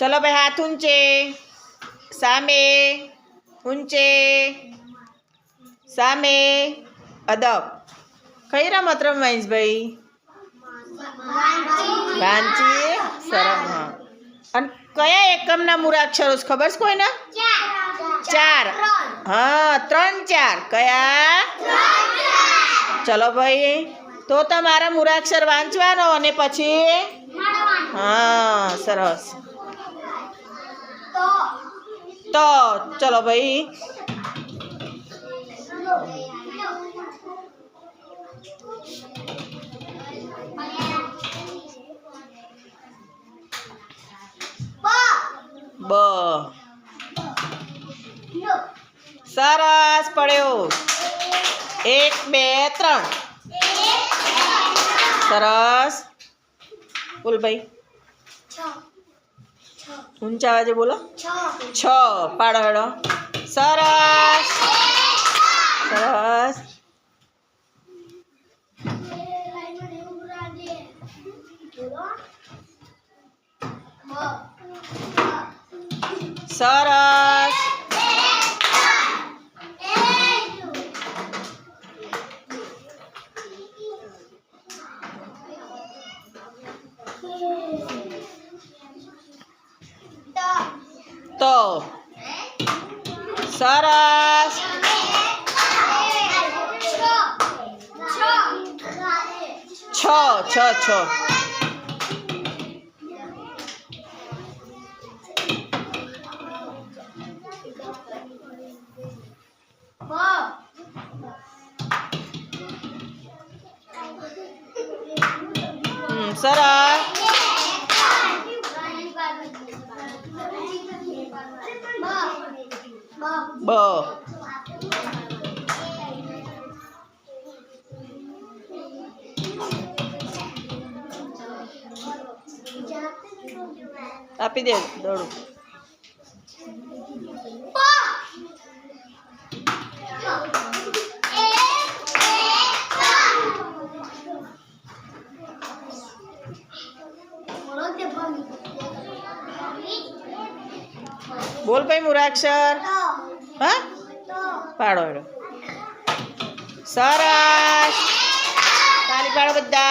चलो भाई हाथ ऊंचे सामे ऊंचे सामे अदब कई रमत रमवाईश भाई वांची सरम हाँ अन कया एकमना मूळाक्षरो खबर छे कोईने चार हाँ 3 4 कया चलो भाई तो तमारा मूळाक्षर वांचवानो अने पछी हाँ सरस तो चलो भाई ब सरस पढ़्यो 1 2 3 सरस बोल भाई ऊंचा आवाजे बोलो 6 पाड़ो हेड़ो सरस सरस सरस तो सरस छ छ छ सरस ब आपी दे दौड़ू बोल भाई मूळाक्षर हाँ पाड़ो हेड़ो सरस ताली पाड़ो बधा।